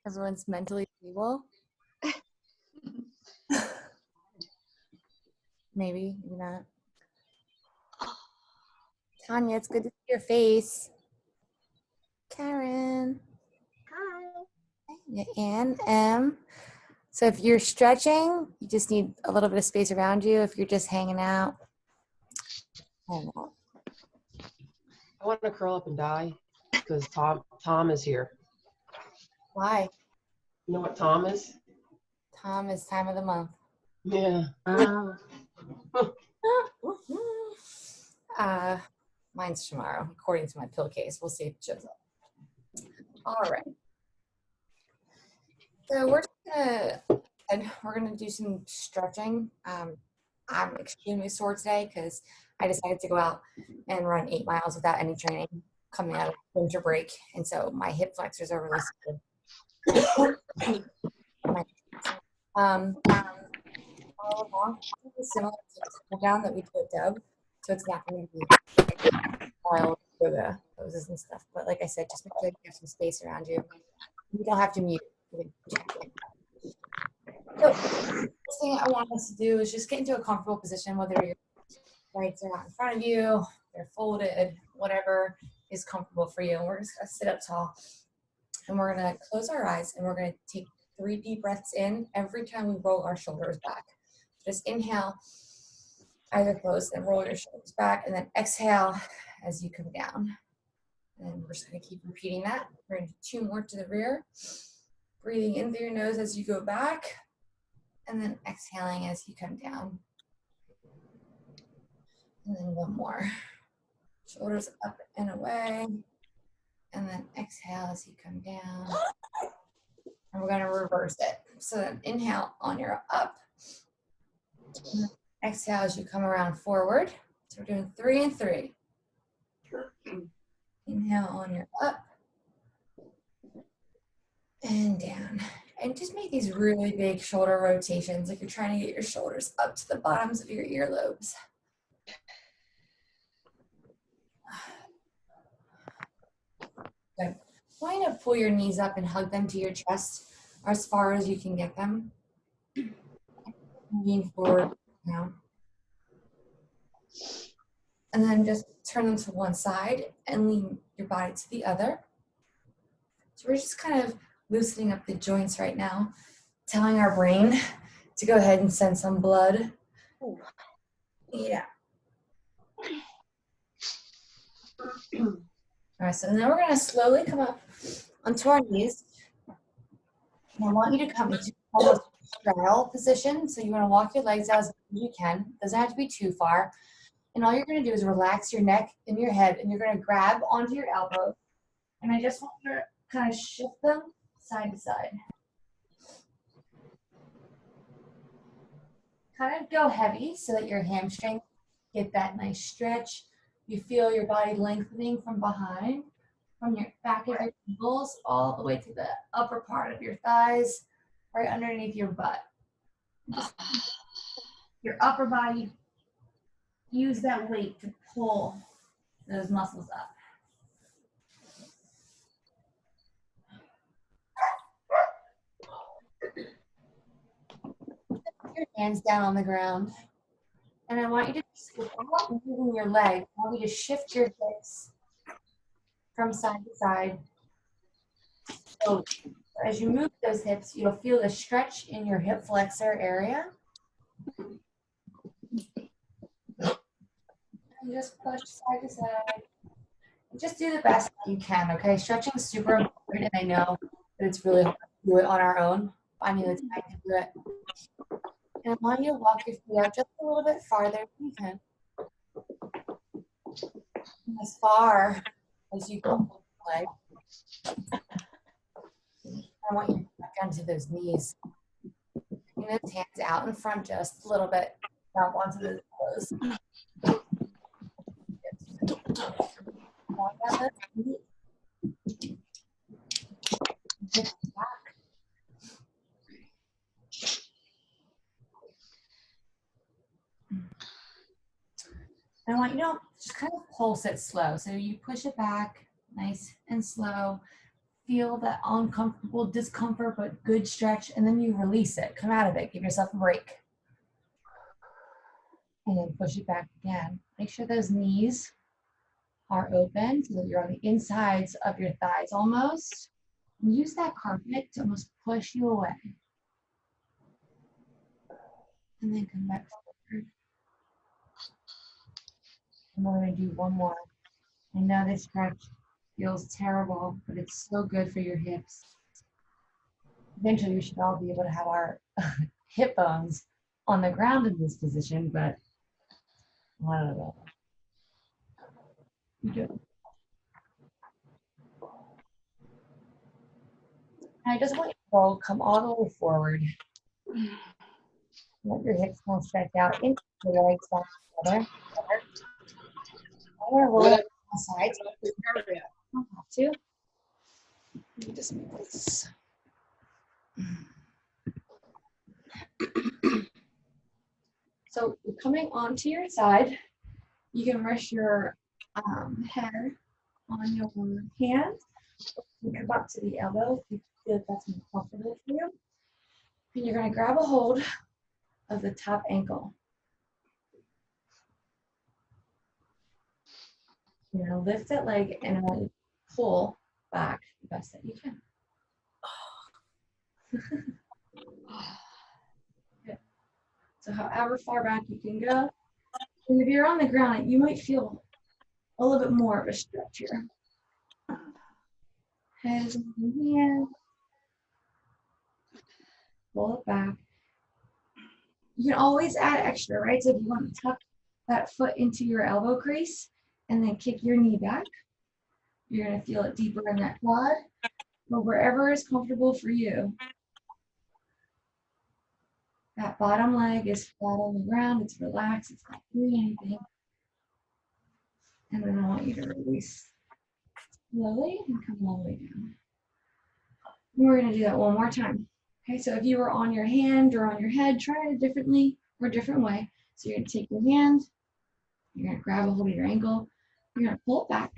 Everyone's mentally stable. Maybe, maybe not. Tanya, it's good to see your face. Karen. Hi. Anne M. So if you're stretching, you just need a little bit of space around you. If you're just hanging out, hang out. I want to curl up and die because Tom is here. Why? You know what Tom is? Tom is time of the month. Yeah. Mine's tomorrow, according to my pillowcase. We'll see if it shows up. All right. So we're gonna do some stretching. I'm extremely sore today because I decided to go out and run 8 miles without any training coming out of winter break, and so my hip flexors are really sore. All along, similar to the cool down that we do at Dub, so it's not going to be wild for the poses and stuff. But like I said, just make sure you have some space around you. You don't have to mute. So, first thing I want us to do is just get into a comfortable position, whether your legs are out in front of you, they're folded, whatever is comfortable for you. And we're just going to sit up tall. And we're going to close our eyes and we're going to take 3 deep breaths in every time we roll our shoulders back. Just inhale, eyes are closed, and roll your shoulders back, and then exhale as you come down. And we're just going to keep repeating that. We're going to do 2 more to the rear. Breathing in through your nose as you go back, and then exhaling as you come down. And then 1 more. Shoulders up and away, and then exhale as you come down. And we're going to reverse it. So then inhale on your up. Exhale as you come around forward. So we're doing 3 and 3. Inhale on your up. And down. And just make these really big shoulder rotations like you're trying to get your shoulders up to the bottoms of your earlobes. Good. I want you to pull your knees up and hug them to your chest or as far as you can get them. Lean forward now. And then just turn them to one side and lean your body to the other. So we're just kind of loosening up the joints right now, telling our brain to go ahead and send some blood. Yeah. All right, so now we're going to slowly come up onto our knees. And I want you to come into almost straddle position. So you want to walk your legs out as much as you can. Doesn't have to be too far. And all you're going to do is relax your neck and your head, and you're going to grab onto your elbows. And I just want you to kind of shift them side to side. Kind of go heavy so that your hamstrings get that nice stretch. You feel your body lengthening from behind, from your back of your ankles all the way to the upper part of your thighs, right underneath your butt. Just your upper body, use that weight to pull those muscles up. Put your hands down on the ground. And I want you to, without moving your leg, I want you to shift your hips from side to side. So as you move those hips, you'll feel the stretch in your hip flexor area. And just push side to side. And just do the best that you can, okay? Stretching is super important, and I know that it's really hard to do it on our own. Finding the time to do it. And I want you to walk your feet out just a little bit farther if you can. And as far as you can leg. I want you to get back onto those knees. Bring those hands out in front just a little bit. Now onto those toes. I want you to just kind of pulse it slow. So you push it back, nice and slow. feel that uncomfortable discomfort, but good stretch, and then you release it. Come out of it. Give yourself a break. And then push it back again. Make sure those knees are open so that you're on the insides of your thighs almost. And use that carpet to almost push you away. And then come back forward. And we're going to do one more. I know this stretch feels terrible, but it's so good for your hips. Eventually, we should all be able to have our hip bones on the ground in this position, but I don't know. You do. I just want you to all come all the way forward. Let your hips kind of stretch out into your legs back together. I'm going to roll it on the sides. You don't have to. Let me just move this. So you're coming onto your side. You can rest your head on your hands. You come up to the elbow if you feel like that's more comfortable for you. And you're going to grab a hold of the top ankle. You're going to lift that leg and I want you to pull back the best that you can. Good. So however far back you can go. And if you're on the ground, you might feel a little bit more of a stretch here. Head is in the hand. Pull it back. You can always add extra, right? So if you want to tuck that foot into your elbow crease and then kick your knee back, you're going to feel it deeper in that quad. But wherever is comfortable for you. That bottom leg is flat on the ground. It's relaxed. It's not doing anything. And then I want you to release slowly and come all the way down. And we're going to do that one more time. Okay, so if you were on your hand or on your head, try it differently or a different way. So you're going to take your hand, you're going to grab a hold of your ankle, you're going to pull it back,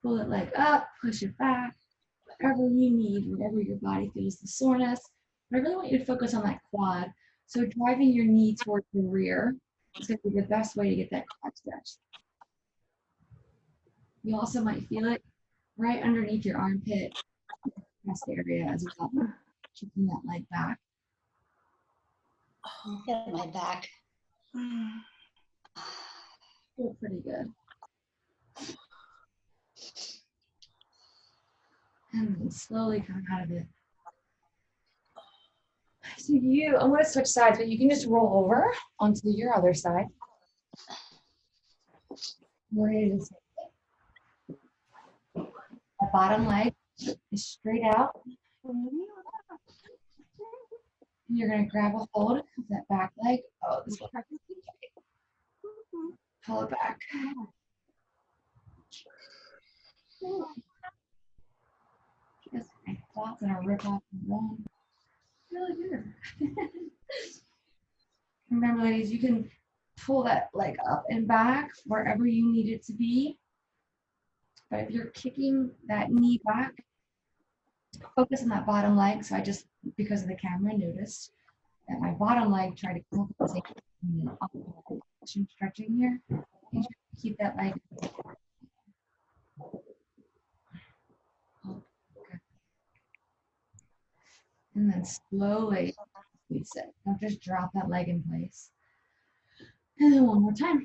pull it leg up, push it back, whatever you need, whatever your body feels the soreness. But I really want you to focus on that quad. So driving your knee towards the rear is going to be the best way to get that quad stretch. You also might feel it right underneath your armpit, chest area as well. Keeping that leg back. Get my back. Feel pretty good. And then slowly come out of it. So I'm going to switch sides, but you can just roll over onto your other side. We're going to do the same thing. The bottom leg is straight out. You're going to grab a hold of that back leg. Oh, this will hurt. Pull it back. Just my thoughts and I rip off and run. Really good. Remember, ladies, you can pull that leg up and back wherever you need it to be. But if you're kicking that knee back, focus on that bottom leg. So I just, because of the camera, noticed that my bottom leg tried to compensate stretching here. Make sure you keep that leg. Okay. And then slowly release it. Don't just drop that leg in place. And then one more time.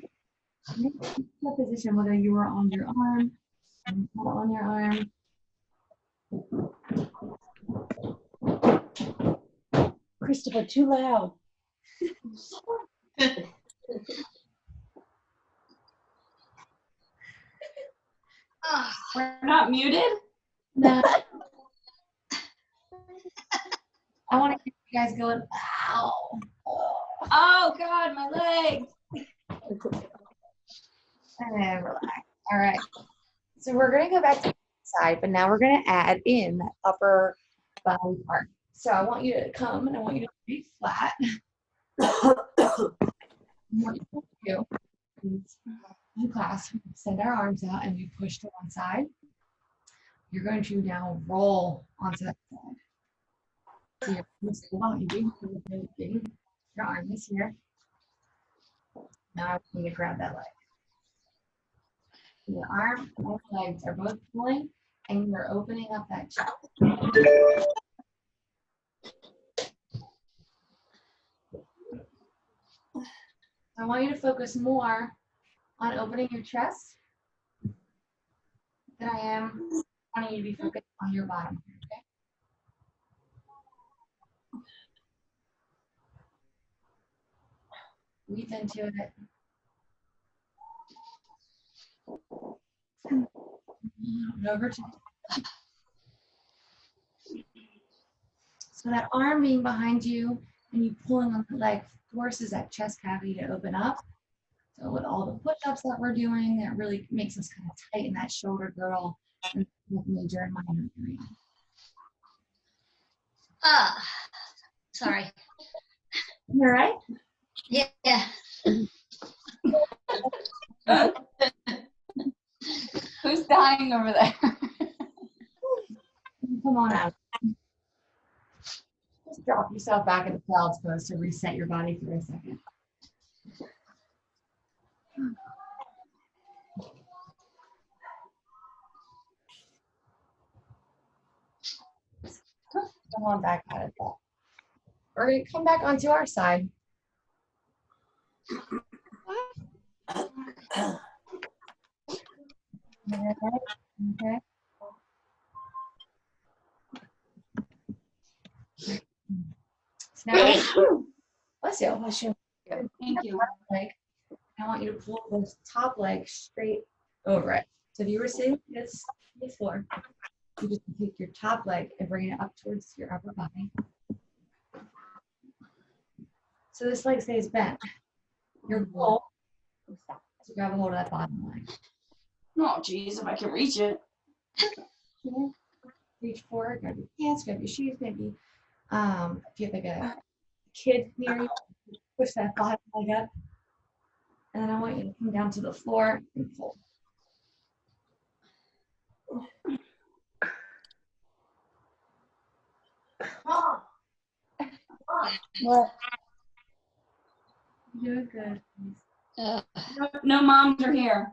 Keep that position, whether you are on your arm, on your arm. Christopher, too loud. We're not muted? No. I want to keep you guys going. Ow. Oh God, my leg. And relax. All right. So we're going to go back to the side, but now we're going to add in that upper body part. So I want you to come and I want you to be flat. What you do is in class, we send our arms out and we push to one side. you're going to now roll onto that side. So you're going to do your arm is here. Now I want you to grab that leg. Your arm and both legs are both pulling, and you're opening up that chest. I want you to focus more on opening your chest than I am wanting you to be focused on your bottom. Okay? Breathe into it. And over to so that arm being behind you and you pulling on the leg forces that chest cavity to open up. So with all the push-ups that we're doing, that really makes us kind of tighten that shoulder girdle and major and minor area. Sorry. You all right? Yeah. Who's dying over there? Come on out. Just drop yourself back in the child's pose to reset your body for a second. Come on back out of that. We're going to come back onto our side. Okay. So now, bless you. Bless you. Thank you. Leg. I want you to pull this top leg straight over it. So if you were sitting this on the floor, you just take your top leg and bring it up towards your upper body. So this leg stays bent. Your goal is to grab a hold of that bottom leg. Oh, geez, if I can reach it. Reach forward, grab your pants, grab your shoes, maybe. If you have like a kid near you, push that bottom leg up. And then I want you to come down to the floor and pull. What? You're doing good. No moms are here.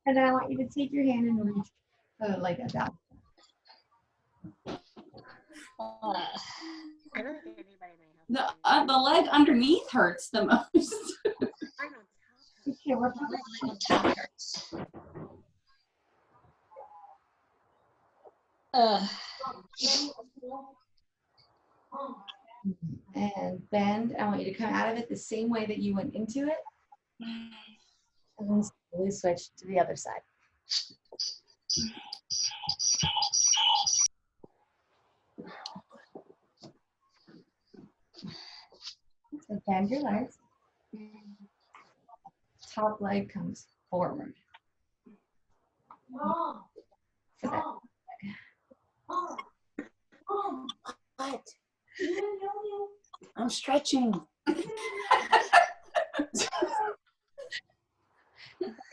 And then I want you to take your hand and reach like that down. The leg underneath hurts the most. Okay, we're and bend. I want you to come out of it the same way that you went into it. And then slowly switch to the other side. So bend your legs. Top leg comes forward. Mom. For that. Mom. What? I'm stretching.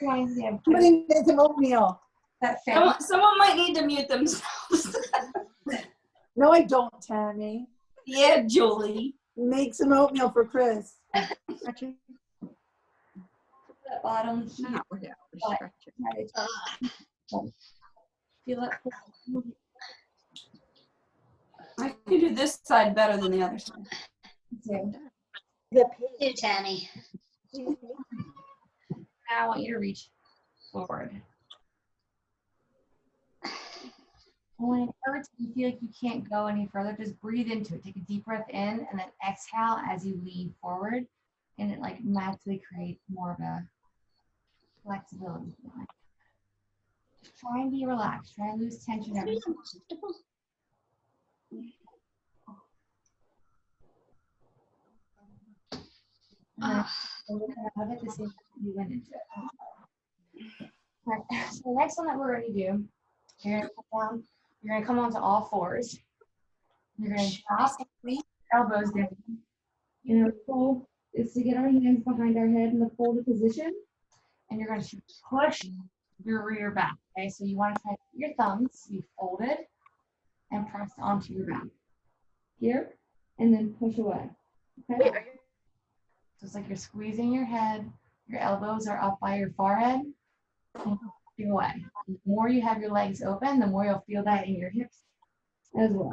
Somebody make some oatmeal. That family. Someone might need to mute themselves. No, I don't, Tammy. Yeah, Julie. Make some oatmeal for Chris. That bottom heel. No, we're down. Feel that. I can do this side better than the other side. Too. The pig. Tammy. Now I want you to reach forward. And when it hurts, you feel like you can't go any further, just breathe into it. Take a deep breath in and then exhale as you lean forward. And it like naturally creates more of a flexibility. Try and be relaxed. Try and lose tension every time. And we're gonna have it the same way you went into it. All right. So the next one that we're going to do, you're gonna come down. You're gonna come onto all fours. You're gonna drop elbows down. You know, pull is to get our hands behind our head in the folded position, and you're going to push your rear back. Okay, so you want to try to put your thumbs, you folded and press onto your back. Here, and then push away. Okay? So it's like you're squeezing your head, your elbows are up by your forehead, and pushing away. The more you have your legs open, the more you'll feel that in your hips as well.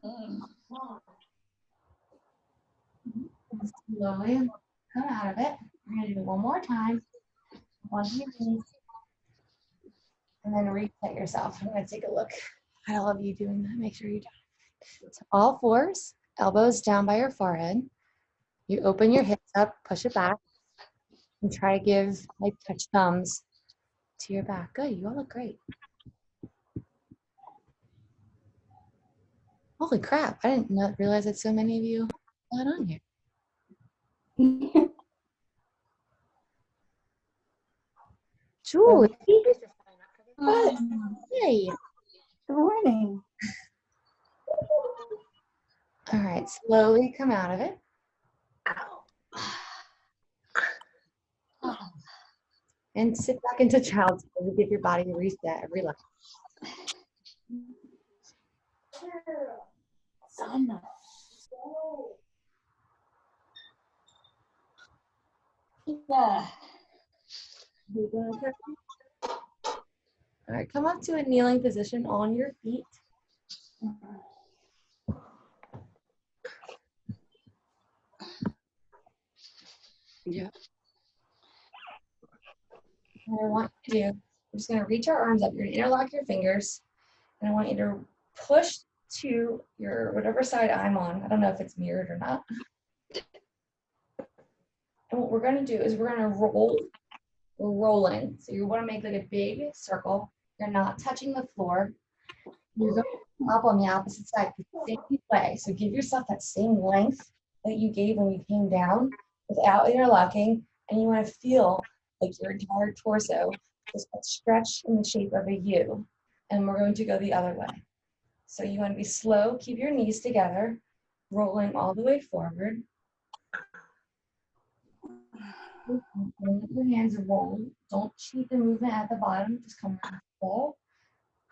And slowly come out of it. We're going to do it one more time. Onto your knees. And then reset yourself. I'm going to take a look. I love you doing that. Make sure you do it. So all fours, elbows down by your forehead. You open your hips up, push it back, and try to give like touch thumbs to your back. Good. You all look great. Holy crap. I didn't realize that so many of you got on here. Julie. Hey. Good morning. All right. Slowly come out of it. And sit back into child's pose to give your body a reset, a relax. Son. Yeah. All right, come up to a kneeling position on your feet. Yeah. What I want you to do, we're just going to reach our arms up. You're going to interlock your fingers, and I want you to push to your whatever side I'm on. I don't know if it's mirrored or not. And what we're going to do is we're going to roll. We're rolling. So you want to make like a big circle. You're not touching the floor. You're going up on the opposite side the same way. So give yourself that same length that you gave when you came down without interlocking. And you want to feel like your entire torso is stretched in the shape of a U. And we're going to go the other way. So you want to be slow. Keep your knees together, rolling all the way forward. Let your hands roll. Don't cheat the movement at the bottom. Just come around slow.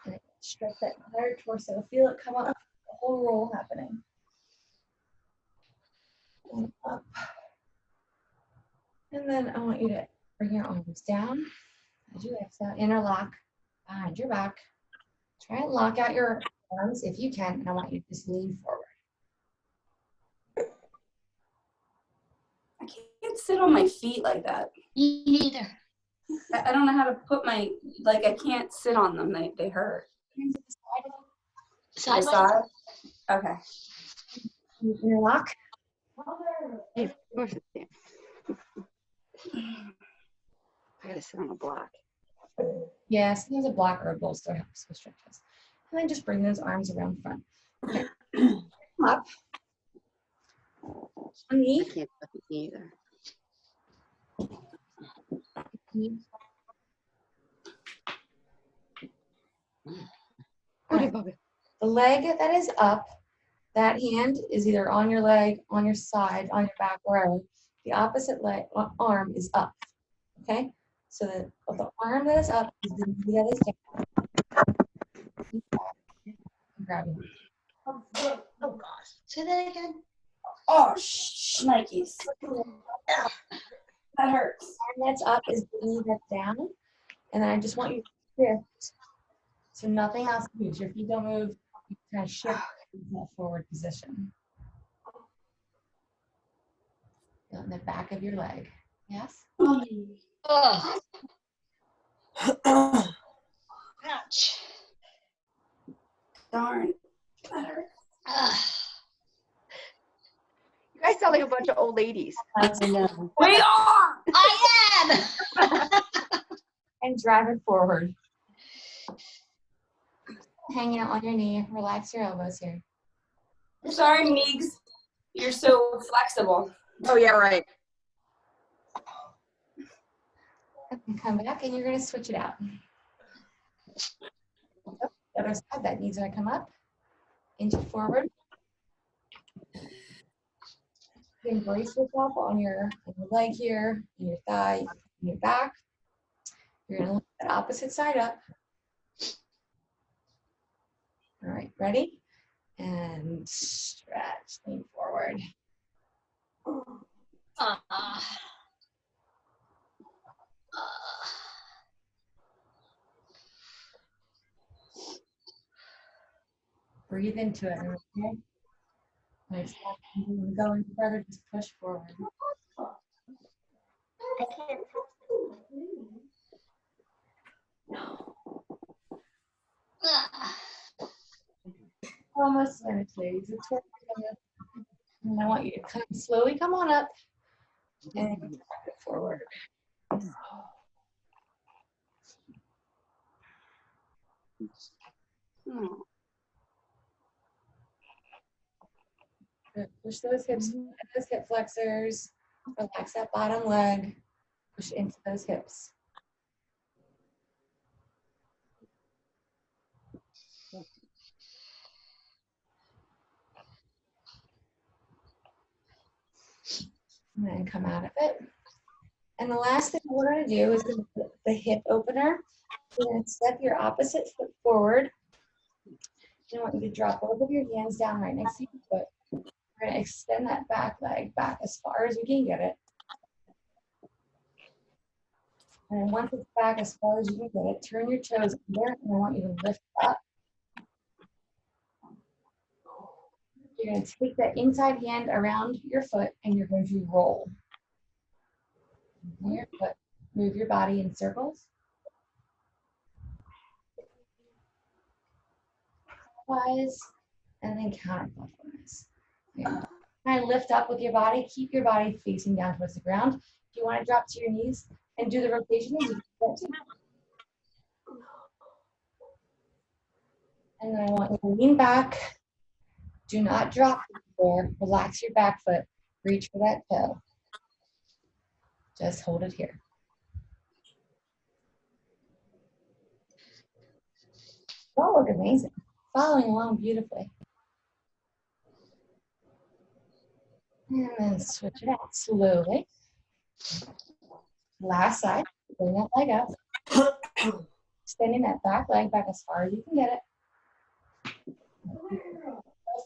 And stretch that entire torso. Feel it come up. The whole roll happening. And up. And then I want you to bring your arms down. As you exhale, interlock behind your back. Try and lock out your arms if you can. And I want you to just lean forward. I can't sit on my feet like that. Me neither. I don't know how to put my, like, I can't sit on them. They hurt. Hands at the My Sideways. side? Okay. Interlock. Hey, of course it's there. I gotta sit on a block. Yeah, sometimes a block or a bolster helps with stretches. And then just bring those arms around front. Okay. Up. One knee. I can't touch it either. All right. The leg that is up, that hand is either on your leg, on your side, on your back, wherever. The opposite leg arm is up. Okay? So the arm that is up is the knee that is down. Grab it. Oh gosh. Say that again. Oh, shnikes. That hurts. Arm that's up is the knee that's down. And then I just want you to shift. So nothing else moves. Your feet don't move. You kind of shift into that forward position. Feel it in the back of your leg. Yes? Oh. Ouch. Darn. That hurts. You guys sound like a bunch of old ladies. I know. We are! I am. And drive it forward. Hanging out on your knee. Relax your elbows here. Sorry, Meegs. You're so flexible. Oh, yeah, right. And come back and you're gonna switch it out. The other side, that knee's gonna come up, inch it forward. You can brace yourself on your leg here, and your thigh, and your back. You're gonna lift that opposite side up. All right, ready? And stretch, lean forward. Breathe into it, okay? When it's not going further, just push forward. Almost finished. Use the torque. And I want you to slowly come on up and drive it forward. Good. Push those hips, those hip flexors. Relax that bottom leg. Push into those hips. And then come out of it. And the last thing we're going to do is the hip opener. You're going to step your opposite foot forward. I want you to drop both of your hands down right next to your foot. We're going to extend that back leg back as far as we can get it. And then once it's back as far as you can get it, turn your toes under, and I want you to lift up. You're going to take that inside hand around your foot, and you're going to roll. Your foot. Move your body in circles. Clockwise, and then counterclockwise. Kind of lift up with your body. Keep your body facing down towards the ground. If you want to drop to your knees and do the rotation, you can do that too. And then I want you to lean back. Do not drop to the floor. Relax your back foot. Reach for that toe. Just hold it here. You all look amazing. Following along beautifully. And then switch it out slowly. Last side. Bring that leg up. Extending that back leg back as far as you can get it.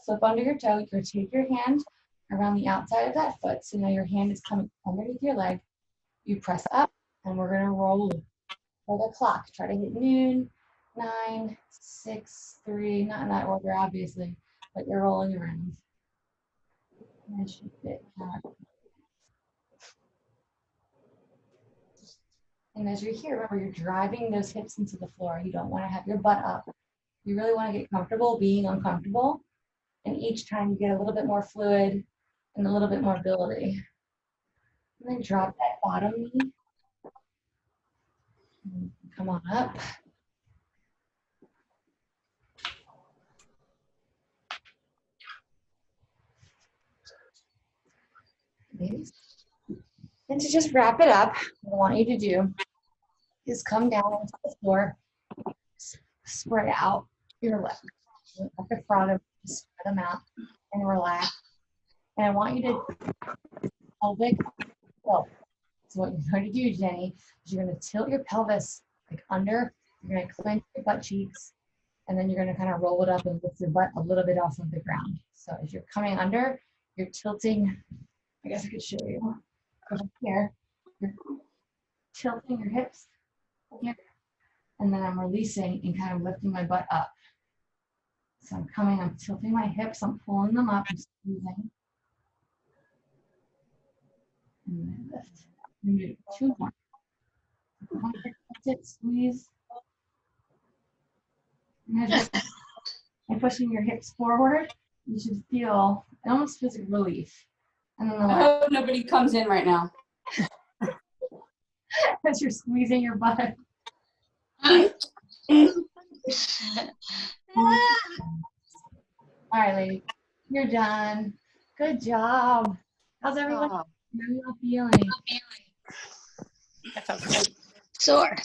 Flip under your toe. You're going to take your hand around the outside of that foot. So now your hand is coming underneath your leg. You press up, and we're going to roll for the clock. Try to hit noon, 9, 6, 3, not in that order, obviously, but you're rolling around. And should fit back. And as you're here, remember, you're driving those hips into the floor. You don't want to have your butt up. You really want to get comfortable being uncomfortable. And each time you get a little bit more fluid and a little bit more ability. And then drop that bottom knee. Come on up. And to just wrap it up, what I want you to do is come down onto the floor, spread out your legs at the front of you, spread them out and relax. And I want you to pelvic tilt. So what you're going to do, Jenny, is you're going to tilt your pelvis like under. You're going to clench your butt cheeks, and then you're going to kind of roll it up and lift your butt a little bit off of the ground. So as you're coming under, you're tilting. I guess I could show you. Over here, you're tilting your hips here, and then I'm releasing and kind of lifting my butt up. So I'm coming, I'm tilting my hips, I'm pulling them up, I'm squeezing. And then lift. And do 2 more. Squeeze. And pushing your hips forward, you should feel almost physical relief. And then the I hope nobody comes in right now. as you're squeezing your butt. All right, ladies, you're done. Good job. How's everyone? How are you all feeling? That felt good. Sore.